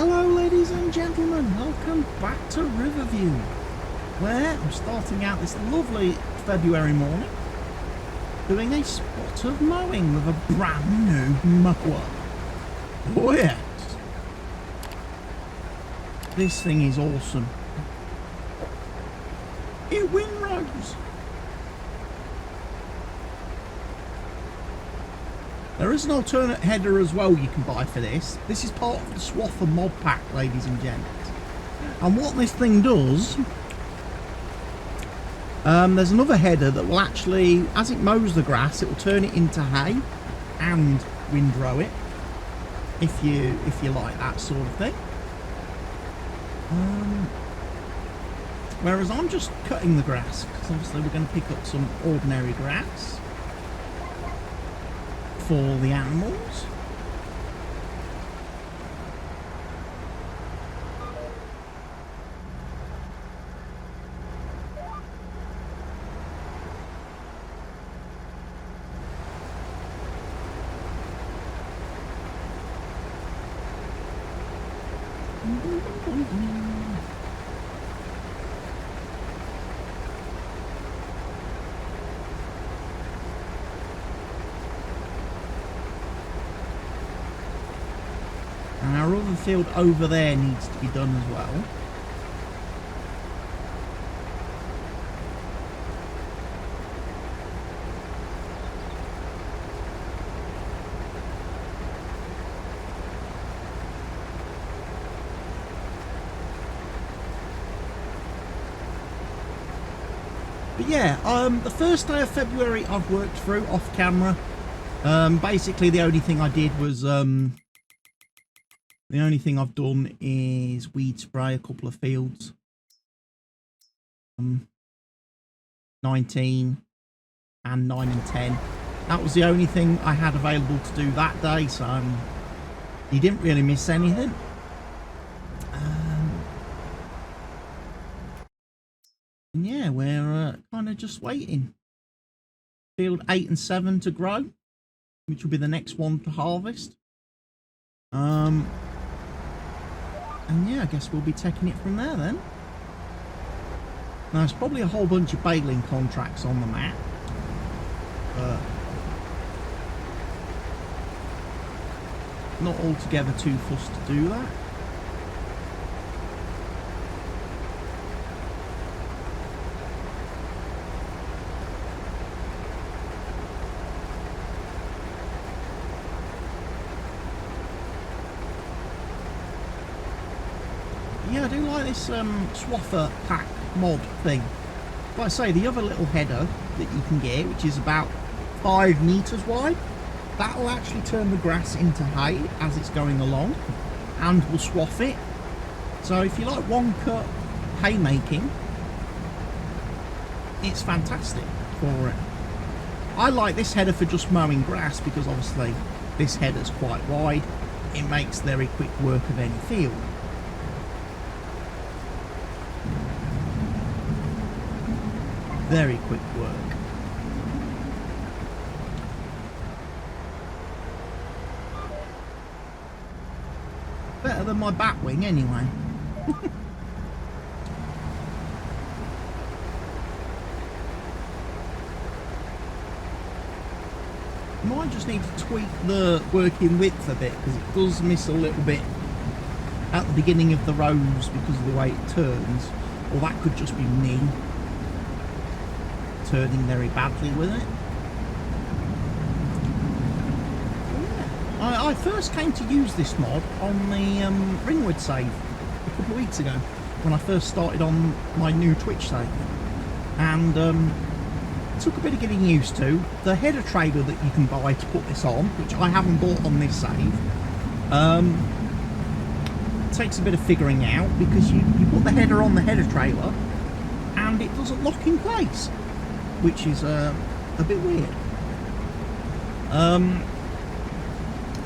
Hello ladies and gentlemen, welcome back to Riverview, where I'm starting out this lovely February morning doing a spot of mowing with a brand new mower. Oh yes, this thing is awesome. It windrows. There is an alternate header as well you can buy for this. This is part of the Swather mod pack, ladies and gents. And what this thing does, there's another header that will actually, as it mows the grass, it will turn it into hay and windrow it, if you like that sort of thing. Whereas I'm just cutting the grass, because obviously we're going to pick up some ordinary grass for the animals. And our other field over there needs to be done as well. But yeah, the first day of February I've worked through off camera. Basically the only thing I did was the only thing I've done is weed spray a couple of fields. 19 and 9 and 10. That was the only thing I had available to do that day, so you didn't really miss anything. And yeah, we're kind of just waiting. Field 8 and 7 to grow, which will be the next one to harvest. And yeah, I guess we'll be taking it from there then. Now, there's probably a whole bunch of baling contracts on the map. Not altogether too fussed to do that. Yeah, I do like this Swather pack mod thing. Like I say, the other little header that you can get, which is about 5 meters wide, that will actually turn the grass into hay as it's going along and will swath it. So if you like one cut haymaking, it's fantastic for it. I like this header for just mowing grass because obviously this header's quite wide. It makes very quick work of any field. Very quick work. Better than my bat wing anyway. Might just need to tweak the working width a bit because it does miss a little bit at the beginning of the rows because of the way it turns. Or that could just be me turning very badly with it. Yeah. I first came to use this mod on the Ringwood save a couple of weeks ago when I first started on my new Twitch save, and it took a bit of getting used to. The header trailer that you can buy to put this on, which I haven't bought on this save, takes a bit of figuring out because you put the header on the header trailer and it doesn't lock in place, which is a bit weird. A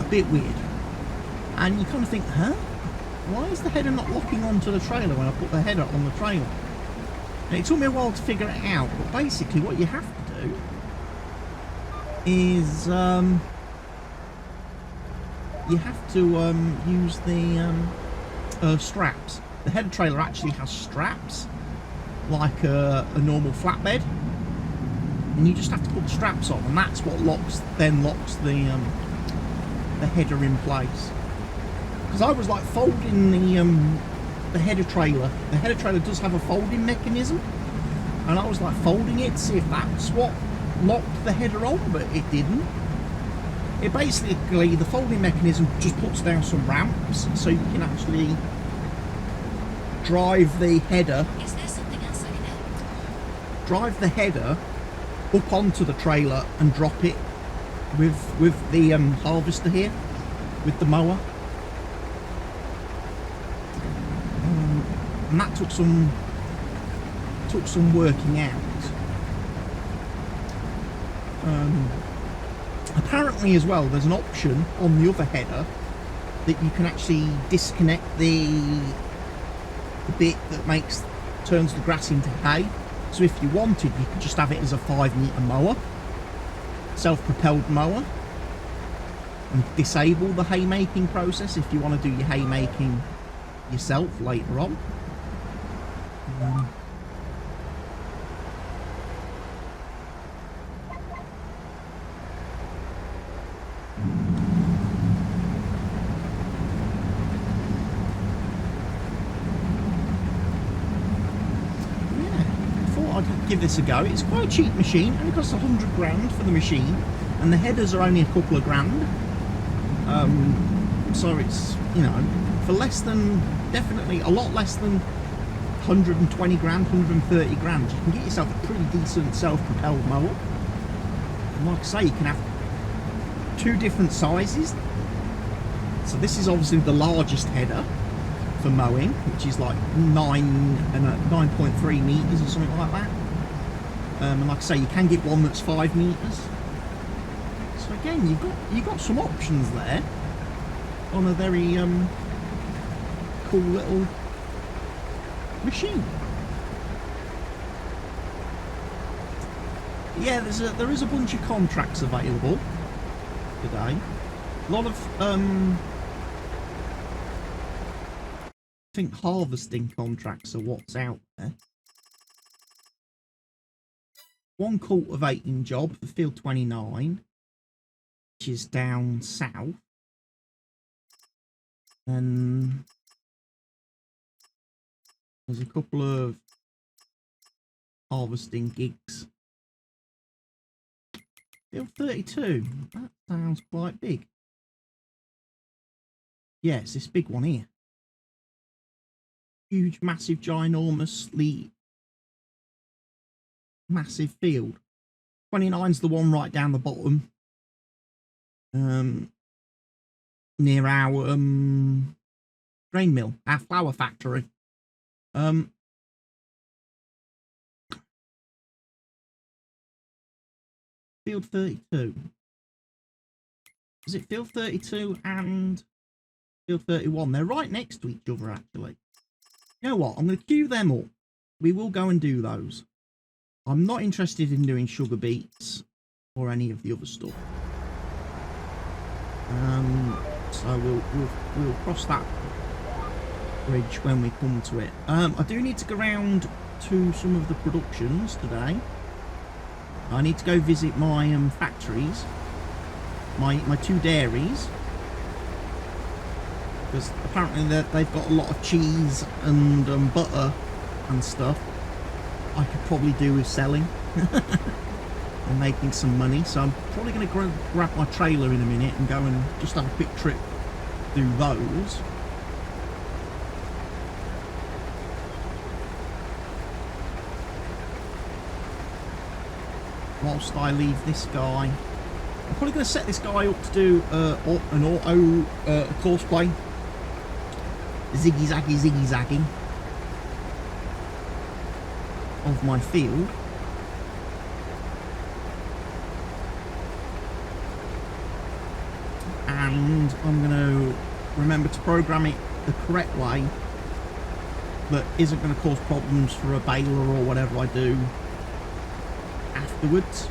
bit weird. And you kind of think, huh? Why is the header not locking onto the trailer when I put the header on the trailer? And it took me a while to figure it out, but basically what you have to do is you have to use the straps. The header trailer actually has straps, like a normal flatbed, and you just have to put the straps on, and that's what locks the header in place. Because I was like folding the header trailer. The header trailer does have a folding mechanism, and I was like folding it to see if that's what locked the header on, but it didn't. It basically, the folding mechanism just puts down some ramps so you can actually drive the header. Is there something else I can help? Drive the header up onto the trailer and drop it with the harvester here, with the mower. And that took some working out. Apparently as well, there's an option on the other header that you can actually disconnect the bit that turns the grass into hay. So if you wanted, you could just have it as a 5-meter mower, self-propelled mower, and disable the haymaking process if you want to do your haymaking yourself later on. Give this a go. It's quite a cheap machine, only costs 100 grand for the machine, and the headers are only a couple of grand. So it's, you know, for less than, definitely a lot less than 120 grand, 130 grand, you can get yourself a pretty decent self-propelled mower. And like I say, you can have 2 different sizes. So this is obviously the largest header for mowing, which is like 9.3 meters or something like that. And like I say, you can get one that's 5 meters. So again, you've got some options there on a very cool little machine. Yeah, there is a bunch of contracts available today. A lot of I think harvesting contracts are what's out there. One cultivating job for field 29, which is down south. And there's a couple of harvesting gigs. Field 32, that sounds quite big. Yeah, it's this big one here. Huge, massive, ginormously massive field. 29's the one right down the bottom, near our grain mill, our flour factory. Field 32. Is it field 32 and field 31? They're right next to each other, actually. You know what? I'm going to queue them up. We will go and do those. I'm not interested in doing sugar beets or any of the other stuff. So we'll cross that bridge when we come to it. I do need to go around to some of the productions today. I need to go visit my factories, my 2 dairies, because apparently they've got a lot of cheese and butter and stuff I could probably do with selling and making some money. So I'm probably going to grab my trailer in a minute and go and just have a quick trip through those. Whilst I leave this guy, I'm probably going to set this guy up to do an auto course play. Ziggy zagging of my field. And I'm going to remember to program it the correct way that isn't going to cause problems for a baler or whatever I do afterwards.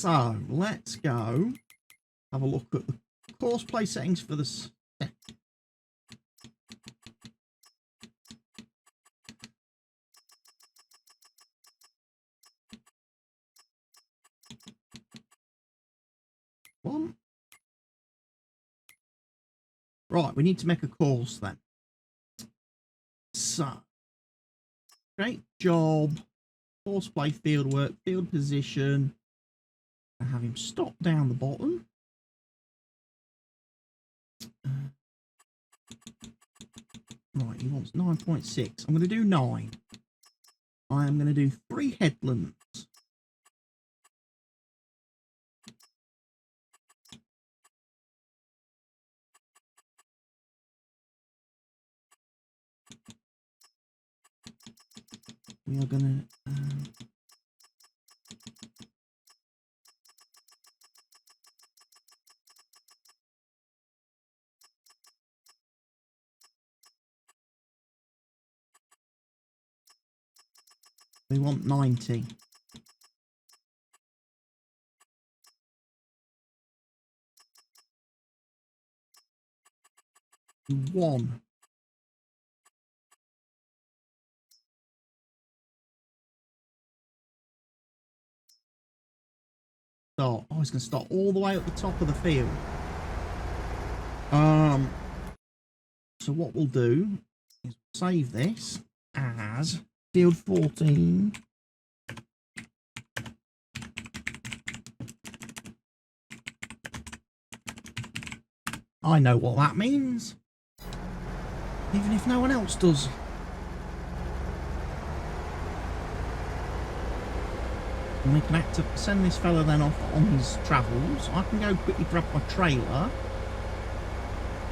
So let's go have a look at the course play settings for this. One. Right, we need to make a course then. So, great job. Course play, field work, field position. I have him stop down the bottom. Right, he wants 9.6. I'm going to do 9. I am going to do 3 headlands. We are going to... we want 90. One. Start. Oh, it's going to start all the way at the top of the field. So what we'll do is save this as field 14. I know what that means, even if no one else does. And we can send this fella then off on his travels. I can go quickly grab my trailer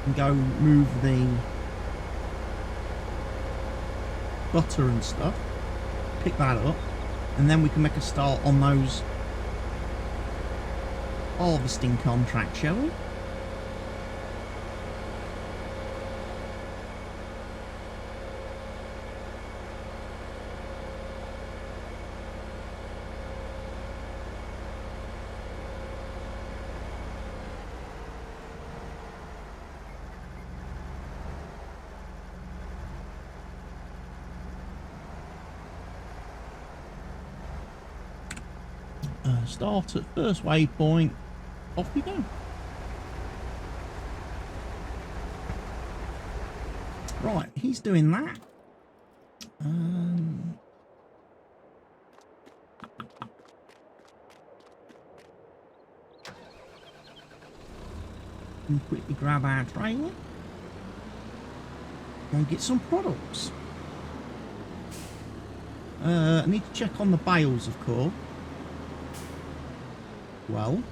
and go move the butter and stuff, pick that up, and then we can make a start on those harvesting contracts, shall we? Start at first waypoint, off we go. Right, he's doing that. And quickly grab our trailer and get some products. I need to check on the bales, of course. Well,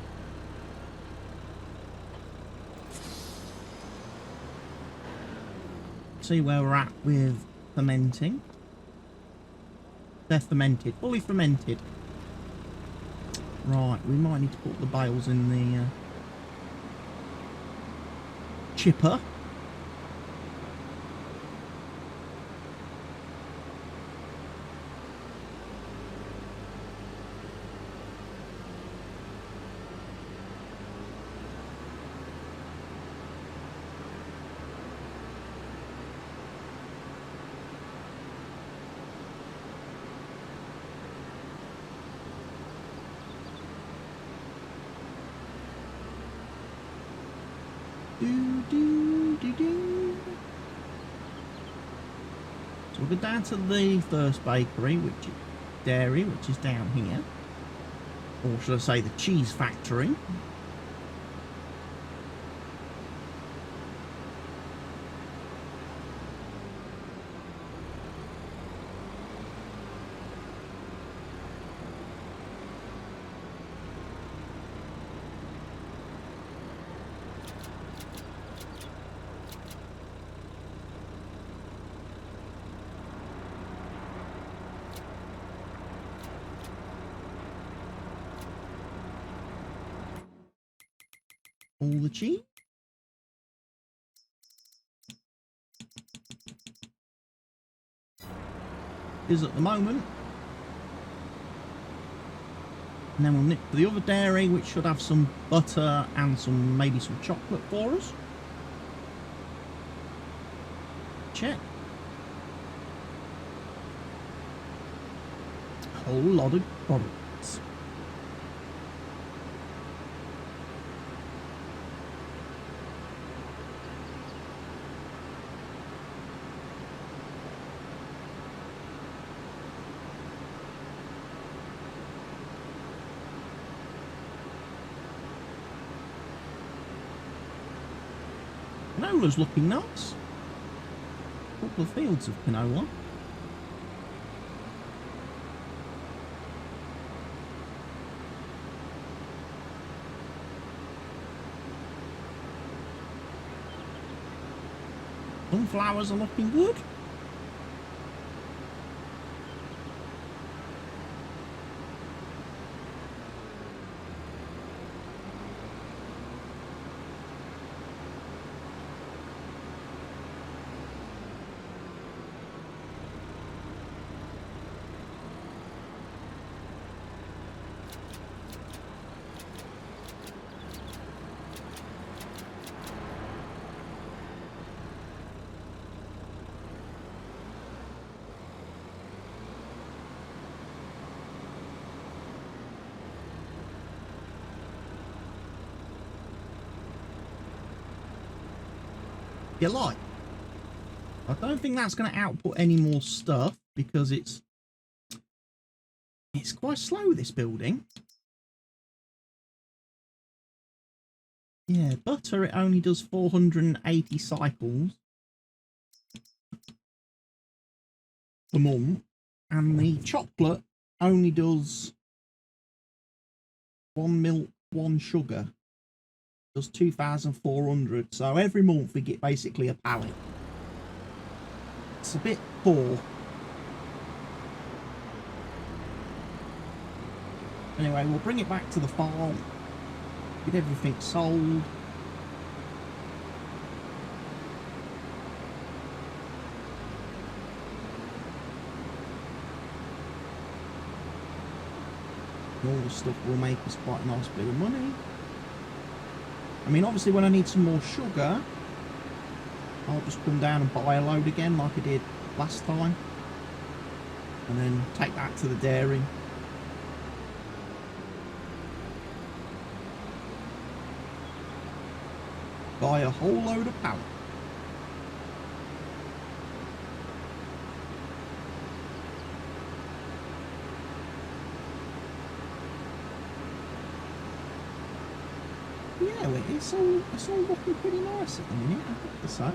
see where we're at with fermenting. They're fermented, fully fermented. Right, we might need to put the bales in the chipper. So we'll go down to the first bakery, which is dairy, which is down here, or should I say the cheese factory. All the cheese. Is at the moment And then we'll nip to the other dairy, which should have some butter and maybe some chocolate for us. Check. A whole lot of products. Canola's looking nice. A couple of fields of canola. Sunflowers are looking good. You like. I don't think that's going to output any more stuff because it's quite slow, this building. Yeah, butter, it only does 480 cycles a month, and the chocolate only does 1 milk, 1 sugar. Does 2,400, so every month we get basically a pallet. It's a bit poor. Anyway, we'll bring it back to the farm, get everything sold. All the stuff will make us quite a nice bit of money. I mean, obviously when I need some more sugar, I'll just come down and buy a load again like I did last time. And then take that to the dairy. Buy a whole load of pallets. Yeah, it's all looking pretty nice at the minute, I have to say.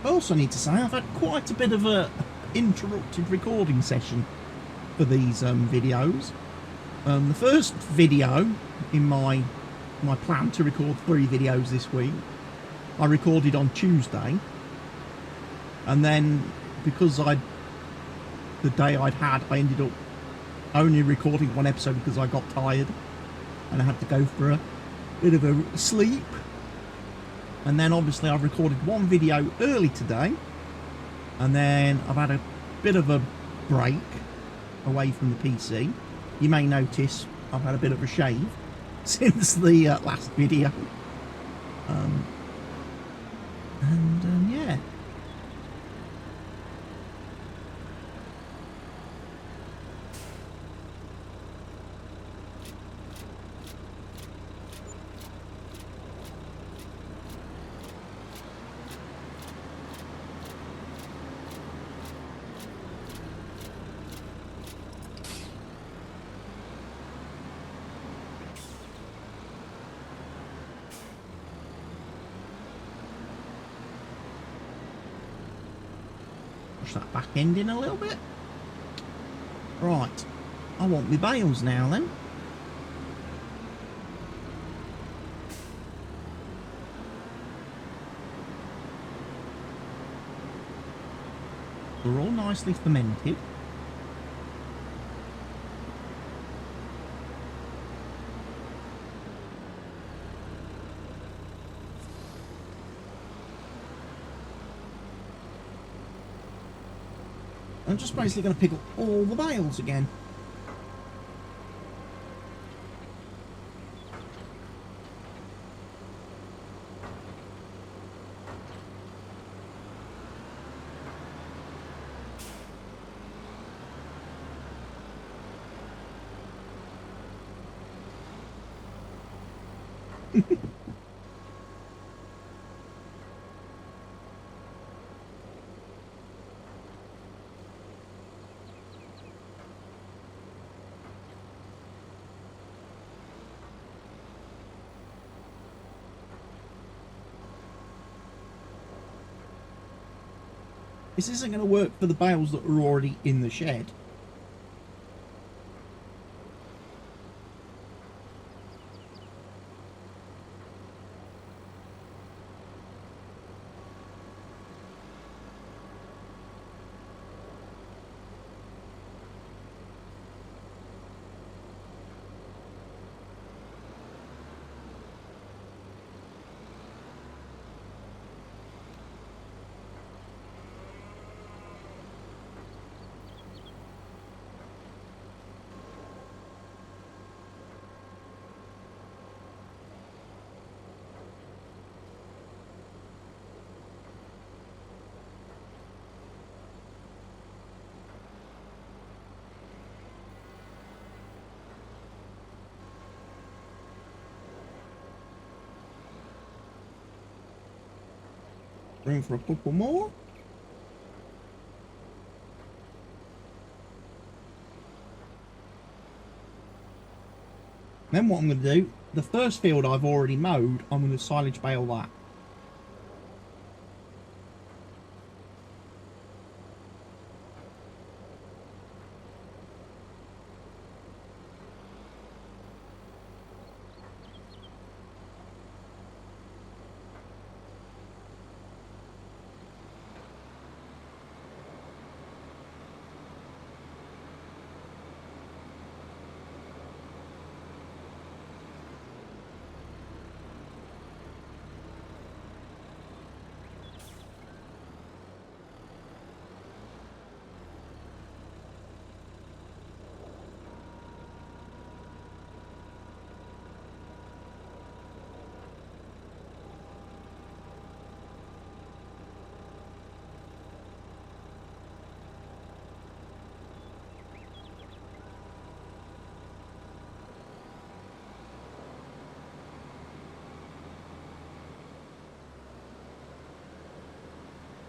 I also need to say I've had quite a bit of a interrupted recording session for these videos. The first video in my plan to record 3 videos this week, I recorded on Tuesday, and then because the day I'd had, I ended up only recording 1 episode because I got tired and I had to go for a bit of a sleep. And then obviously I've recorded 1 video early today, and then I've had a bit of a break away from the PC. You may notice I've had a bit of a shave since the last video. Yeah. Push that back end in a little bit. Right, I want my bales now then. They're all nicely fermented. I'm just basically going to pick up all the bales again. This isn't going to work for the bales that are already in the shed. Room for a couple more. Then what I'm going to do, the first field I've already mowed, I'm going to silage bale that.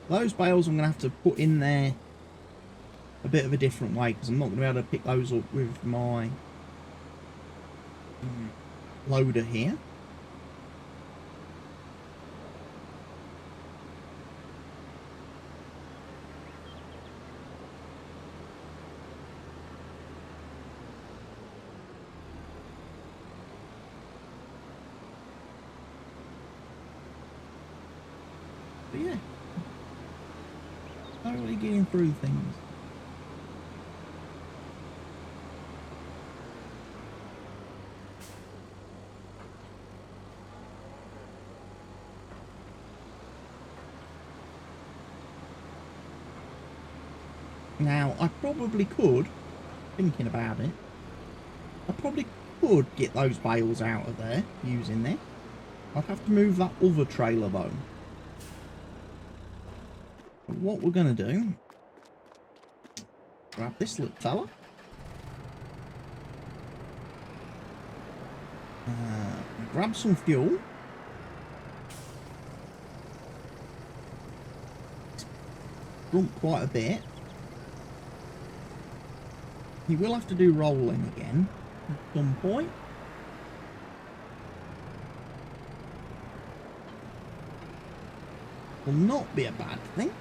Those bales I'm going to have to put in there a bit of a different way, because I'm not going to be able to pick those up with my loader here. But yeah, slowly getting through things. Now, I probably could, thinking about it, I probably could get those bales out of there, using there. I'd have to move that other trailer though. But what we're going to do, grab this little fella. Grab some fuel. Grunt quite a bit. He will have to do rolling again at some point. Will not be a bad thing.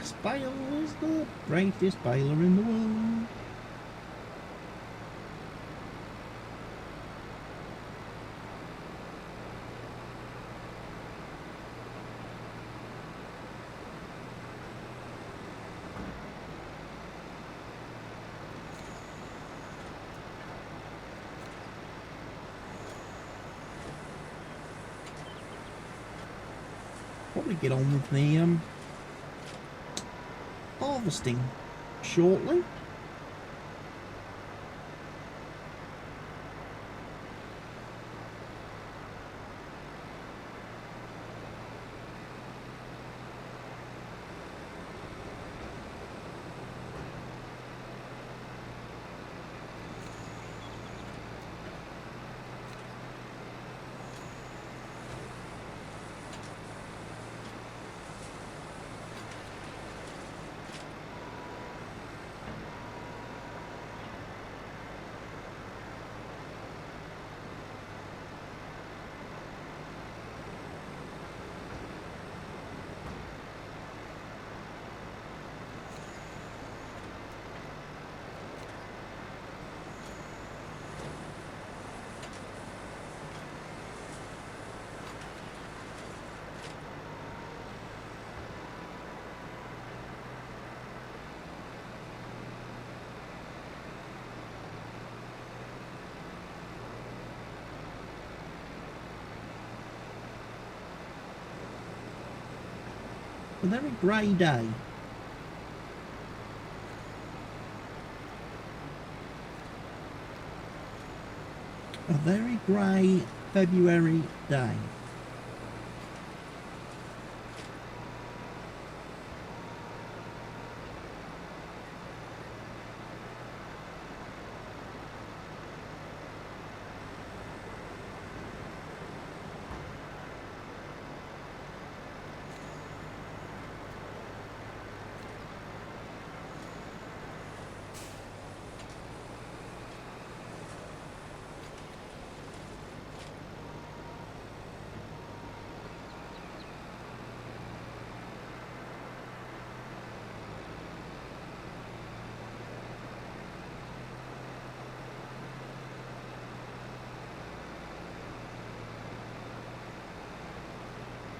This bale is the greatest baler in the world. Probably get on with the harvesting shortly. A very grey day. A very grey February day.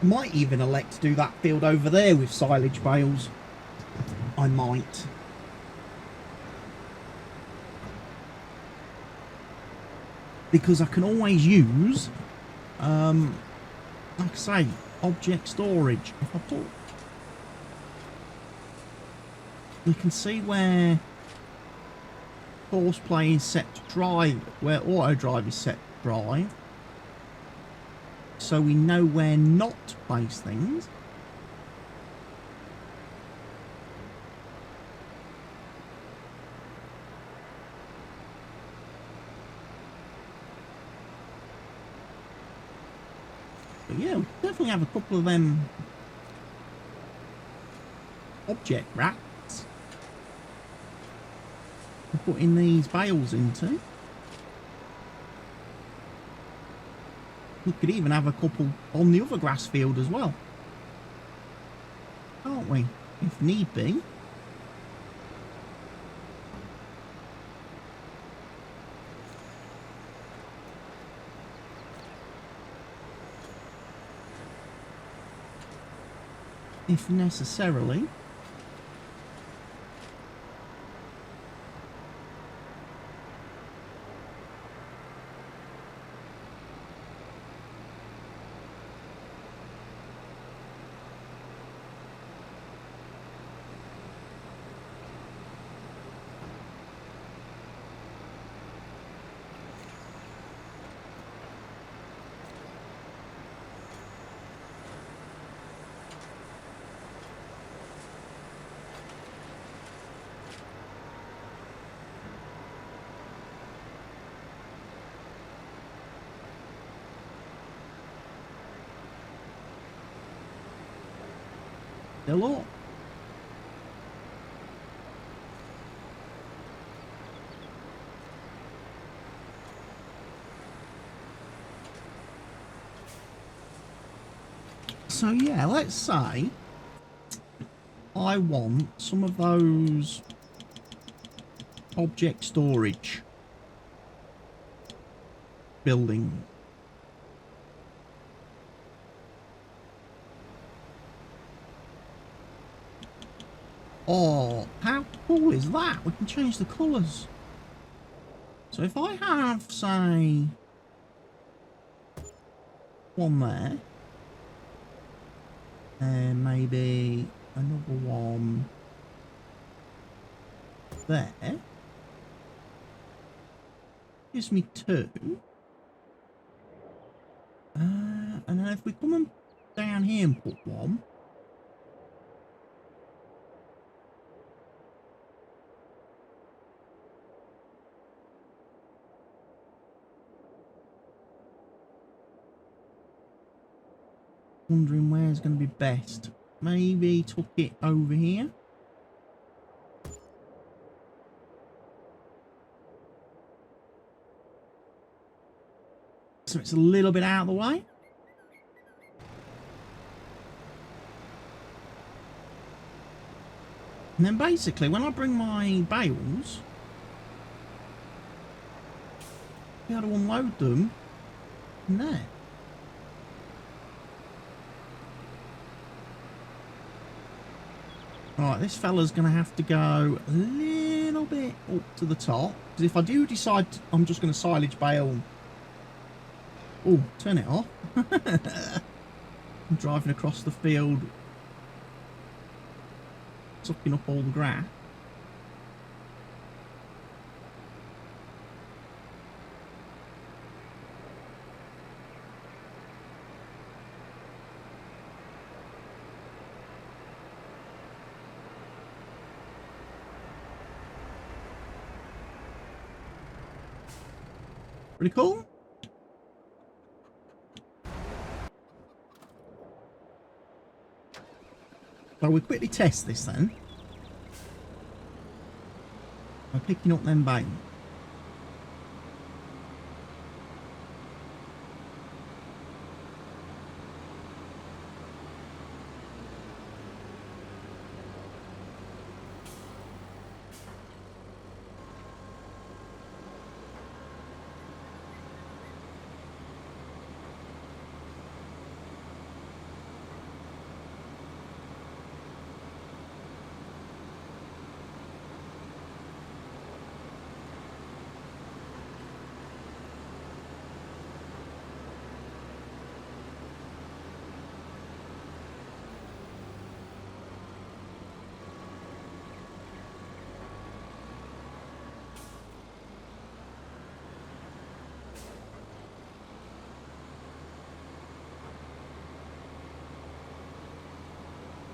I might even elect to do that field over there with silage bales. I might. Because I can always use, like I say, object storage. If I put... You can see where Forestry is set to drive, where auto drive is set to drive. So we know where not to place things. But yeah, we definitely have a couple of them object racks to put in these bales into. We could even have a couple on the other grass field as well, can't we? If need be. If necessarily. Hello. So yeah, let's say I want some of those object storage building. Oh, how cool is that? We can change the colours. So if I have, say, one there, and maybe another one there, gives me two. And then if we come on down here and put one, wondering where's going to be best. Maybe tuck it over here. So it's a little bit out of the way. And then basically when I bring my bales, be able to unload them in there. Right, this fella's going to have to go a little bit up to the top. Because if I do decide I'm just going to silage bale... Oh, turn it off. I'm driving across the field, sucking up all the grass. Pretty cool. So we'll quickly test this then. By picking up them bales.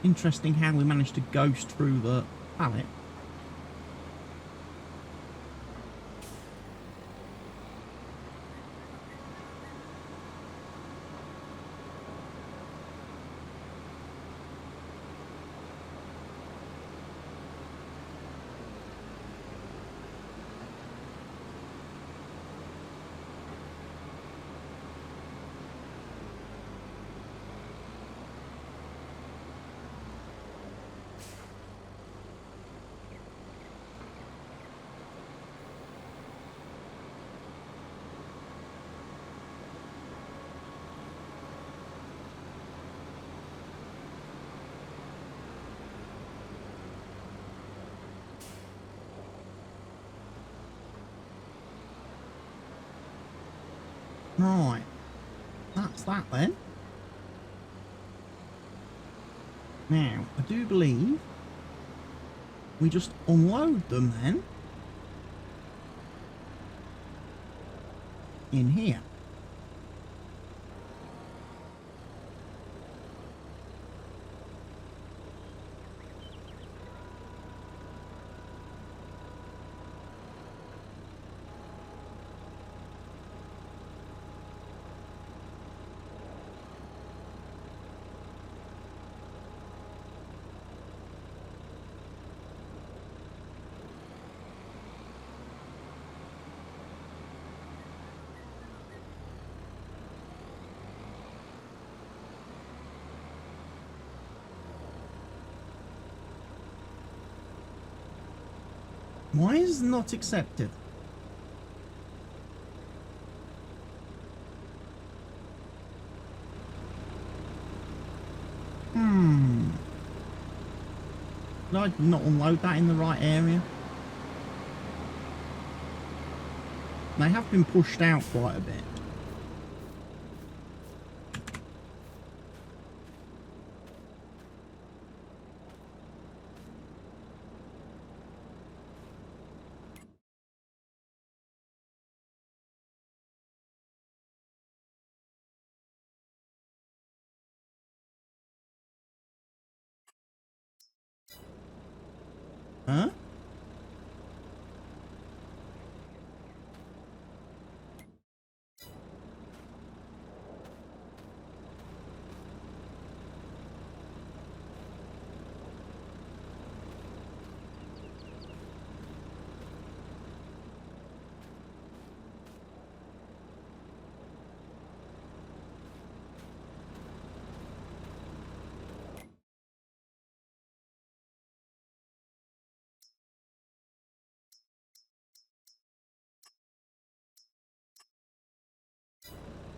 Interesting how we managed to ghost through the pallet. Right, that's that then. Now, I do believe we just unload them then in here. Why is it not accepted? Did I not unload that in the right area? They have been pushed out quite a bit. Huh?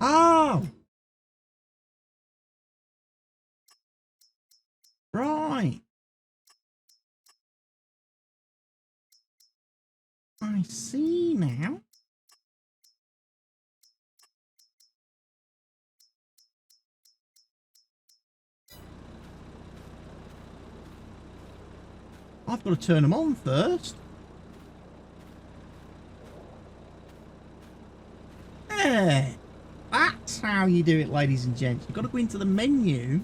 Oh! Right. I see now. I've got to turn them on first. There. That's how you do it, ladies and gents. You've got to go into the menu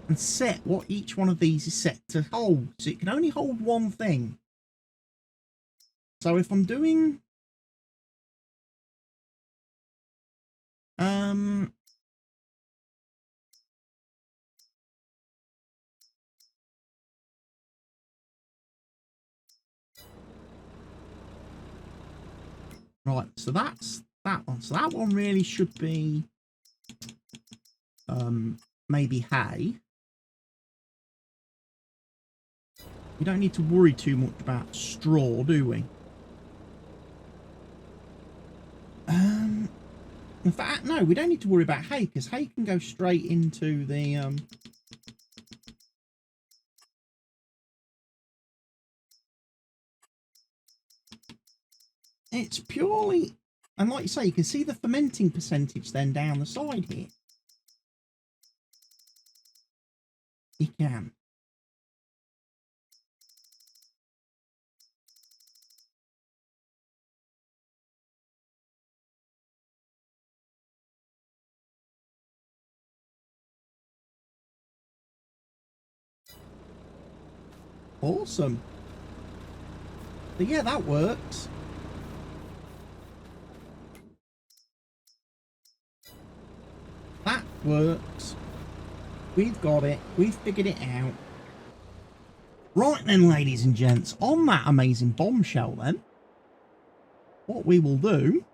and set what each one of these is set to hold. So it can only hold one thing. So if I'm doing... Right, so that's that one. So that one really should be maybe hay. We don't need to worry too much about straw, do we? In fact, no, we don't need to worry about hay, because hay can go straight into the it's purely, and like you say, you can see the fermenting percentage then down the side here. You can. Awesome. So yeah, that works. That works. We've got it. We've figured it out. Right then, ladies and gents, on that amazing bombshell then, what we will do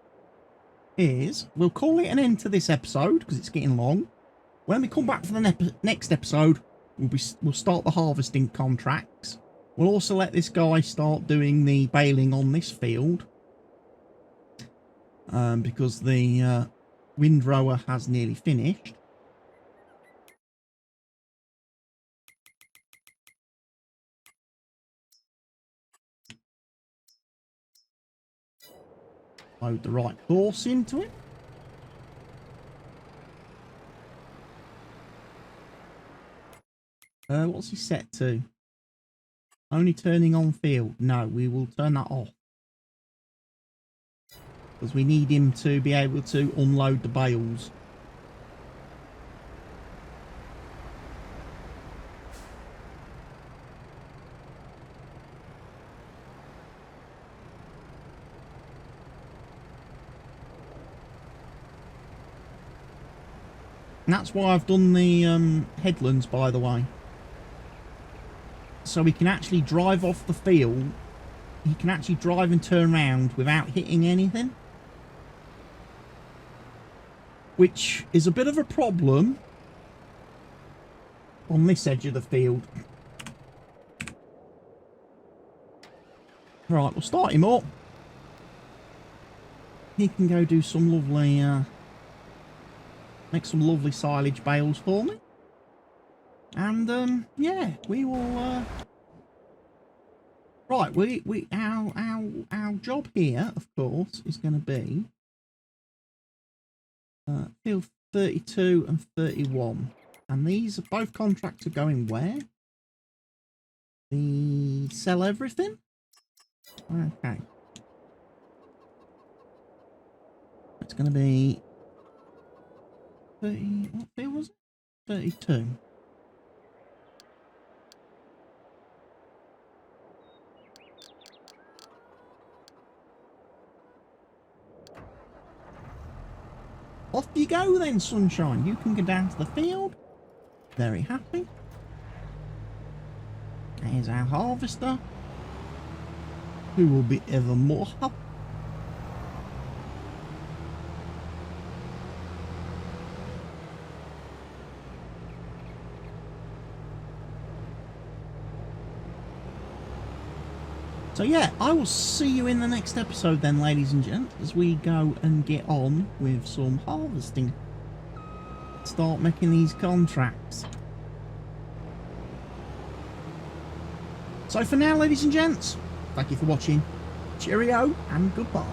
is we'll call it an end to this episode because it's getting long. When we come back for the next episode, we'll start the harvesting contracts. We'll also let this guy start doing the baling on this field because the windrower has nearly finished. Load the right horse into it. What's he set to? Only turning on field. No, we will turn that off. Because we need him to be able to unload the bales. And that's why I've done the headlands, by the way. So we can actually drive off the field. He can actually drive and turn around without hitting anything. Which is a bit of a problem on this edge of the field. Right, we'll start him up. He can go do some lovely, make some lovely silage bales for me. And, yeah, we will, right, our job here, of course, is going to be, field 32 and 31. And these are both contracts are going where? The sell everything? Okay. It's going to be 30, what field was it? 32. Off you go then, sunshine. You can go down to the field. Very happy. Here's our harvester, who will be ever more happy. So yeah, I will see you in the next episode then, ladies and gents, as we go and get on with some harvesting. Start making these contracts. So for now, ladies and gents, thank you for watching. Cheerio and goodbye.